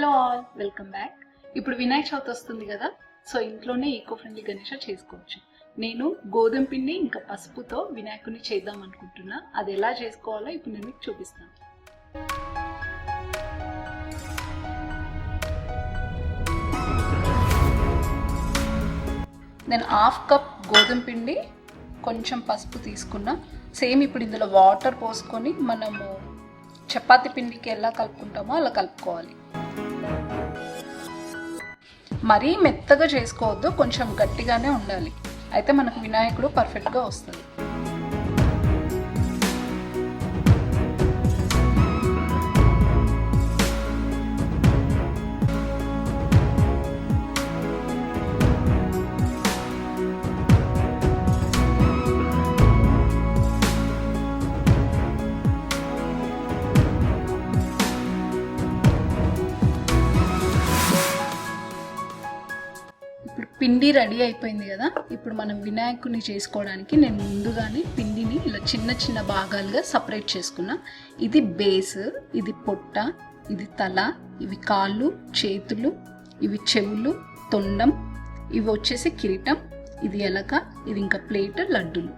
Hello all, welcome back. ఇప్పుడు వినాయక చవితి వస్తుంది కదా, సో ఇంట్లోనే ఈకో ఫ్రెండ్లీ గణేష చేసుకోవచ్చు. నేను గోధుమ పిండి ఇంకా పసుపుతో వినాయకుడిని చేద్దాం అనుకుంటున్నా. అది ఎలా చేసుకోవాలో ఇప్పుడు నేను మీకు చూపిస్తాను. నేను హాఫ్ కప్ గోధుమ పిండి, కొంచెం పసుపు తీసుకున్నా. సేమ్ ఇప్పుడు ఇందులో వాటర్ పోసుకొని మనము చపాతి పిండికి ఎలా కలుపుకుంటామో అలా కలుపుకోవాలి. మరీ మెత్తగా చేసుకోవద్దు, కొంచెం గట్టిగానే ఉండాలి. అయితే మనకు వినాయకుడు పర్ఫెక్ట్గా వస్తుంది. పిండి రెడీ అయిపోయింది కదా. ఇప్పుడు మనం వినాయకుడిని చేసుకోవడానికి నేను ముందుగానే పిండిని ఇలా చిన్న చిన్న భాగాలుగా సపరేట్ చేసుకున్నా. ఇది బేస్, ఇది పొట్ట, ఇది తల, ఇవి కాళ్ళు, చేతులు, ఇవి చెవులు, తొండం, ఇవి వచ్చేసి కిరీటం, ఇది ఎలక, ఇది ఇంకా ప్లేట్, లడ్డులు.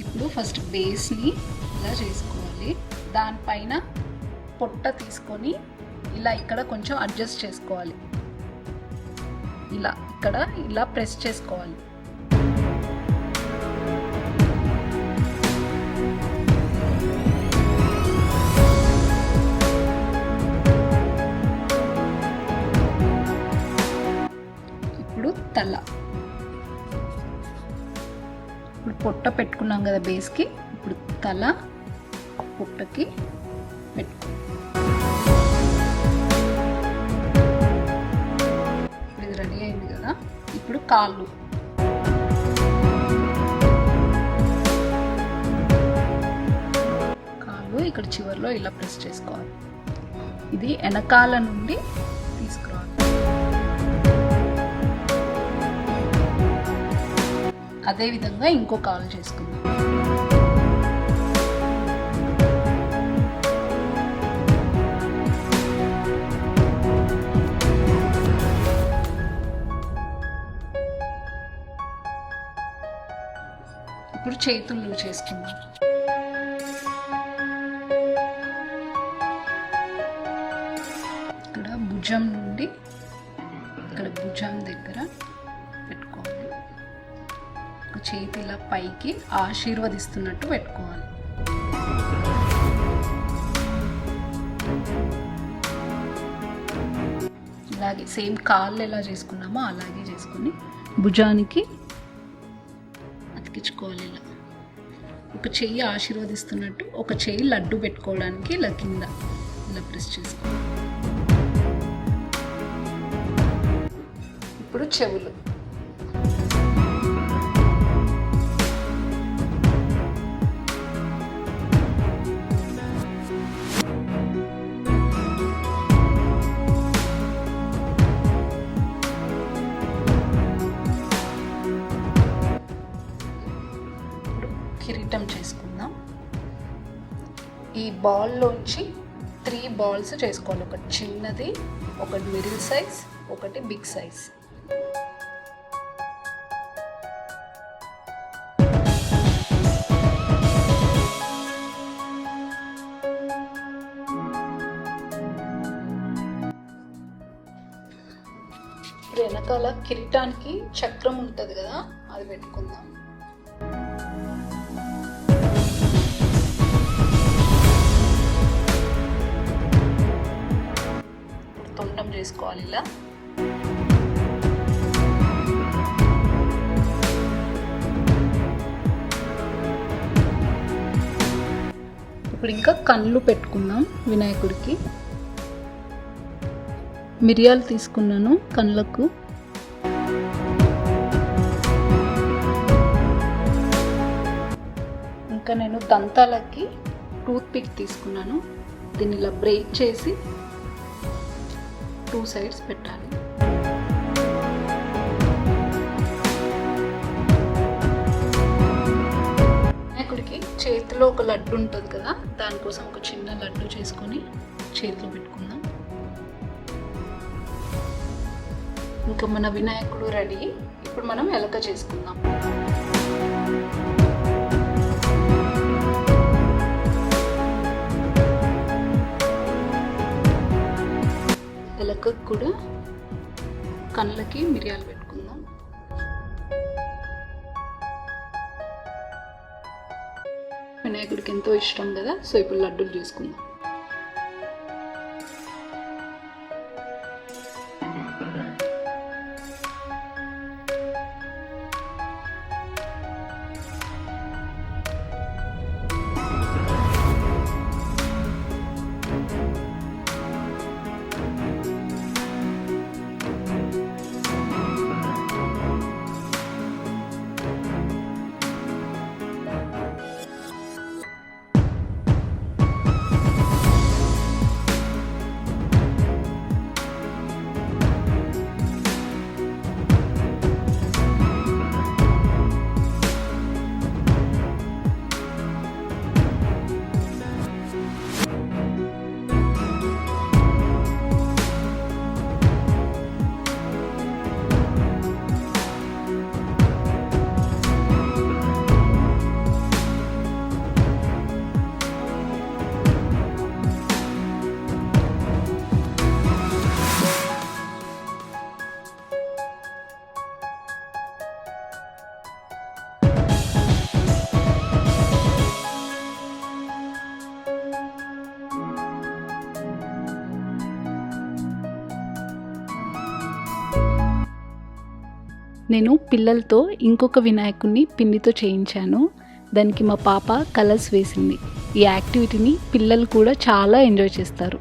ఇప్పుడు ఫస్ట్ బేస్ని ఇలా చేసుకోవాలి. దానిపైన పొట్ట తీసుకొని ఇలా ఇక్కడ కొంచెం అడ్జస్ట్ చేసుకోవాలి. ఇలా ఇక్కడ ఇలా ప్రెస్ చేసుకోవాలి. ఇప్పుడు తల, ఇప్పుడు పొట్ట పెట్టుకున్నాం కదా బేస్కి. ఇప్పుడు తల పొట్టకి పెట్టుకో. రెడీ అయింది కదా. ఇప్పుడు కాళ్ళు, ఇక్కడ చివర్లో ఇలా ప్రెస్ చేసుకోవాలి. ఇది వెనకాల నుండి తీసుకురావాలి. అదే విధంగా ఇంకో కాలు చేసుకుందాం. ఇప్పుడు చేతులు చేసుకుందాం. ఇక్కడ భుజం నుండి ఇక్కడ భుజం దగ్గర పెట్టుకోవాలి. చేతి ఇలా పైకి ఆశీర్వదిస్తున్నట్టు పెట్టుకోవాలి. ఇలాగే సేమ్ కాళ్ళు ఎలా చేసుకున్నామో అలాగే చేసుకుని భుజానికి అతికించుకోవాలి. ఇలా ఒక చెయ్యి ఆశీర్వదిస్తున్నట్టు, ఒక చెయ్యి లడ్డు పెట్టుకోవడానికి ఇలా కింద ఇలా ప్రెస్ చేసుకోవాలి. ఇప్పుడు చెవులు, కిరీటం చేసుకుందాం. ఈ బాల్లోంచి 3 బాల్స్ చేసుకోవాలి. ఒకటి చిన్నది, ఒకటి మిడిల్ సైజ్, ఒకటి బిగ్ సైజ్. ఇప్పుడు వెనకాల కిరీటానికి చక్రం ఉంటుంది కదా, అది పెట్టుకుందాం. తొండం చేసుకోవాలి ఇలా. ఇప్పుడు ఇంకా కళ్ళు పెట్టుకుందాం వినాయకుడికి. మిరియాలు తీసుకున్నాను కళ్ళకు. ఇంకా నేను దంతాలకి టూత్ పిక్ తీసుకున్నాను. దీన్ని ఇలా బ్రేక్ చేసి 2 సైడ్స్ పెట్టాలి. వినాయకుడికి చేతిలో ఒక లడ్డు ఉంటుంది కదా, దానికోసం ఒక చిన్న లడ్డు చేసుకొని చేతిలో పెట్టుకుందాం. ఇంకా మన వినాయకుడు రెడీ. ఇప్పుడు మనం ఎలక చేసుకుందాం. ఎలకకు కూడా కళ్ళకి మిరియాలు పెట్టుకుందాం. వినాయకుడికి ఎంతో ఇష్టం కదా, సో ఇప్పుడు లడ్డూలు చేసుకుందాం. నేను పిల్లలతో ఇంకొక వినాయకుడిని పిండితో చేయించాను. దానికి మా పాప కలర్స్ వేసింది. ఈ యాక్టివిటీని పిల్లలు కూడా చాలా ఎంజాయ్ చేస్తారు.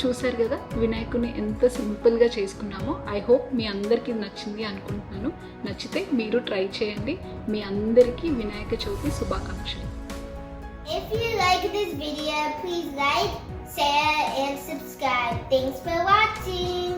చూశారు కదా వినాయకుని ఎంత సింపుల్గా చేసుకున్నామో. ఐ హోప్ మీ అందరికీ నచ్చింది అనుకుంటున్నాను. నచ్చితే మీరు ట్రై చేయండి. మీ అందరికీ వినాయక చవితి శుభాకాంక్షలు. If you like this video, please like, share and subscribe. Thanks for watching.